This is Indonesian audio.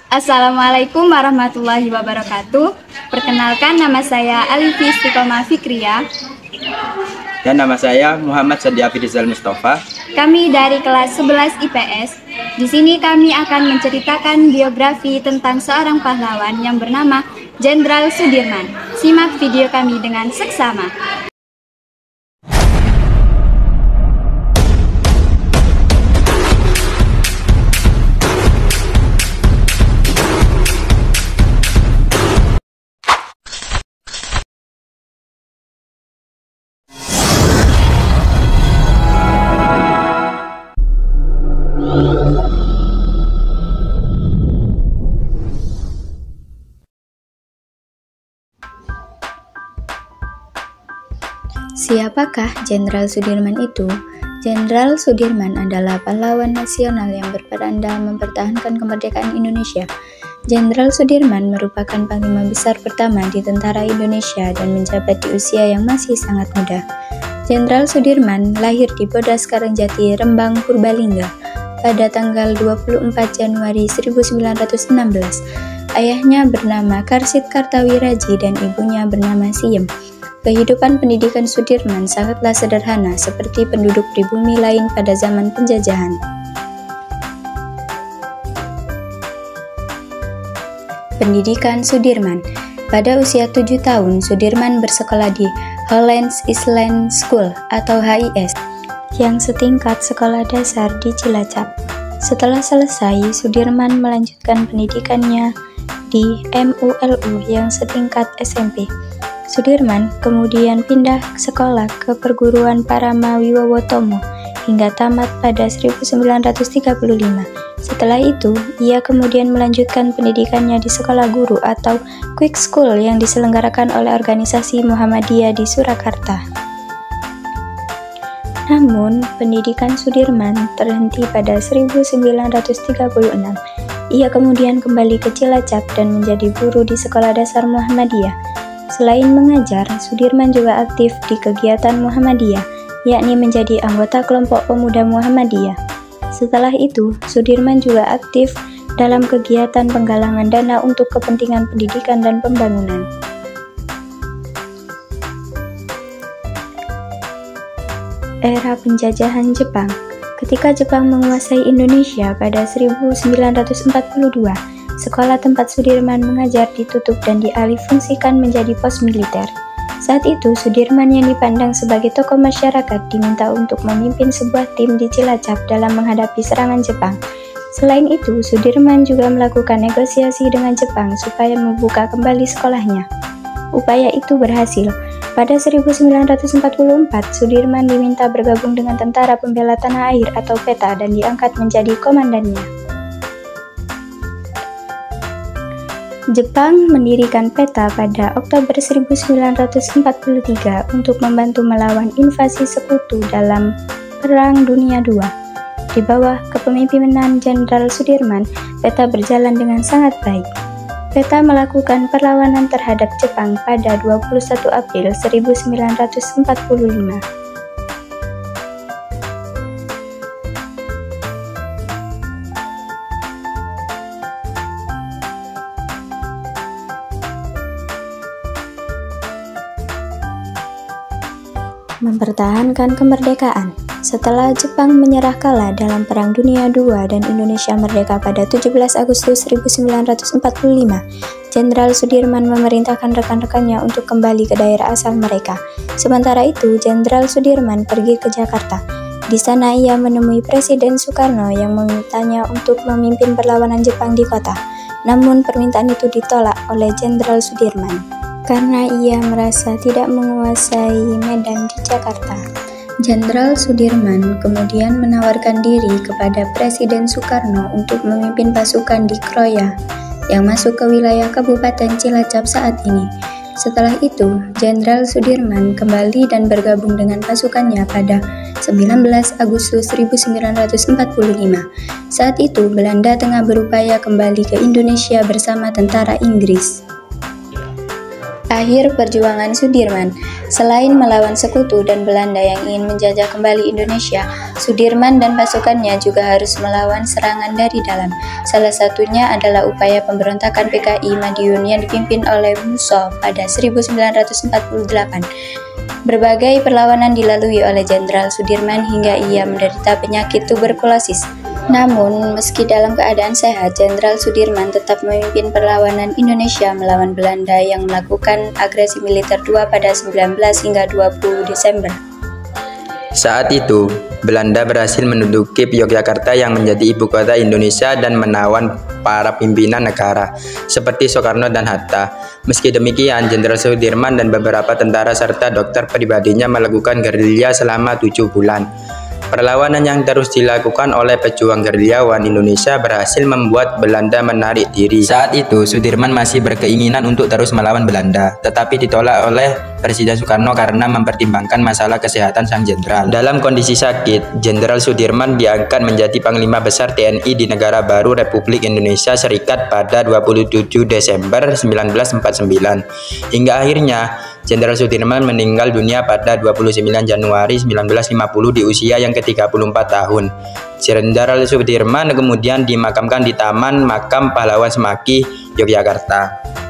Assalamualaikum warahmatullahi wabarakatuh. Perkenalkan, nama saya Alifi Istiqomah Fikriya. Dan nama saya Muhammad Sadi Afidizal Mustafa. Kami dari kelas 11 IPS. Di sini kami akan menceritakan biografi tentang seorang pahlawan yang bernama Jenderal Sudirman. Simak video kami dengan seksama. Siapakah Jenderal Sudirman itu? Jenderal Sudirman adalah pahlawan nasional yang berperan dalam mempertahankan kemerdekaan Indonesia. Jenderal Sudirman merupakan panglima besar pertama di tentara Indonesia dan menjabat di usia yang masih sangat muda. Jenderal Sudirman lahir di Bodas Karangjati, Rembang, Purbalingga pada tanggal 24 Januari 1916. Ayahnya bernama Karsid Kartawiraji dan ibunya bernama Siem. Kehidupan pendidikan Sudirman sangatlah sederhana seperti penduduk di bumi lain pada zaman penjajahan. Pendidikan Sudirman. Pada usia 7 tahun, Sudirman bersekolah di Hollands Island School atau HIS yang setingkat sekolah dasar di Cilacap. Setelah selesai, Sudirman melanjutkan pendidikannya di MULU yang setingkat SMP. Sudirman kemudian pindah sekolah ke perguruan Parama Wiwowo hingga tamat pada 1935. Setelah itu, ia kemudian melanjutkan pendidikannya di sekolah guru atau Quick School yang diselenggarakan oleh organisasi Muhammadiyah di Surakarta. Namun, pendidikan Sudirman terhenti pada 1936. Ia kemudian kembali ke Cilacap dan menjadi guru di Sekolah Dasar Muhammadiyah. Selain mengajar, Sudirman juga aktif di kegiatan Muhammadiyah, yakni menjadi anggota kelompok pemuda Muhammadiyah. Setelah itu, Sudirman juga aktif dalam kegiatan penggalangan dana untuk kepentingan pendidikan dan pembangunan. Era penjajahan Jepang. Ketika Jepang menguasai Indonesia pada 1942, sekolah tempat Sudirman mengajar ditutup dan dialihfungsikan menjadi pos militer. Saat itu, Sudirman yang dipandang sebagai tokoh masyarakat diminta untuk memimpin sebuah tim di Cilacap dalam menghadapi serangan Jepang. Selain itu, Sudirman juga melakukan negosiasi dengan Jepang supaya membuka kembali sekolahnya. Upaya itu berhasil. Pada 1944, Sudirman diminta bergabung dengan Tentara Pembela Tanah Air atau PETA dan diangkat menjadi komandannya. Jepang mendirikan PETA pada Oktober 1943 untuk membantu melawan invasi sekutu dalam Perang Dunia II. Di bawah kepemimpinan Jenderal Sudirman, PETA berjalan dengan sangat baik. PETA melakukan perlawanan terhadap Jepang pada 21 April 1945. Mempertahankan kemerdekaan. Setelah Jepang menyerah kalah dalam Perang Dunia II dan Indonesia merdeka pada 17 Agustus 1945, Jenderal Sudirman memerintahkan rekan-rekannya untuk kembali ke daerah asal mereka. Sementara itu, Jenderal Sudirman pergi ke Jakarta. Di sana ia menemui Presiden Soekarno yang memintanya untuk memimpin perlawanan Jepang di kota. Namun permintaan itu ditolak oleh Jenderal Sudirman karena ia merasa tidak menguasai medan di Jakarta. Jenderal Sudirman kemudian menawarkan diri kepada Presiden Soekarno untuk memimpin pasukan di Kroya yang masuk ke wilayah Kabupaten Cilacap saat ini. Setelah itu, Jenderal Sudirman kembali dan bergabung dengan pasukannya pada 19 Agustus 1945. Saat itu, Belanda tengah berupaya kembali ke Indonesia bersama tentara Inggris. Akhir perjuangan Sudirman. Selain melawan sekutu dan Belanda yang ingin menjajah kembali Indonesia, Sudirman dan pasukannya juga harus melawan serangan dari dalam. Salah satunya adalah upaya pemberontakan PKI Madiun yang dipimpin oleh Musso pada 1948. Berbagai perlawanan dilalui oleh Jenderal Sudirman hingga ia menderita penyakit tuberkulosis. Namun, meski dalam keadaan sehat, Jenderal Sudirman tetap memimpin perlawanan Indonesia melawan Belanda yang melakukan agresi militer 2 pada 19 hingga 20 Desember. Saat itu, Belanda berhasil menduduki Yogyakarta yang menjadi ibu kota Indonesia dan menawan para pimpinan negara seperti Soekarno dan Hatta. Meski demikian, Jenderal Sudirman dan beberapa tentara serta dokter pribadinya melakukan gerilya selama 7 bulan. Perlawanan yang terus dilakukan oleh pejuang gerilyawan Indonesia berhasil membuat Belanda menarik diri. Saat itu, Sudirman masih berkeinginan untuk terus melawan Belanda, tetapi ditolak oleh Presiden Soekarno karena mempertimbangkan masalah kesehatan sang jenderal. Dalam kondisi sakit, Jenderal Sudirman diangkat menjadi Panglima Besar TNI di Negara Baru Republik Indonesia Serikat pada 27 Desember 1949. Hingga akhirnya, Jenderal Sudirman meninggal dunia pada 29 Januari 1950 di usia yang ke-34 tahun. Jenderal Sudirman kemudian dimakamkan di Taman Makam Pahlawan Semaki, Yogyakarta.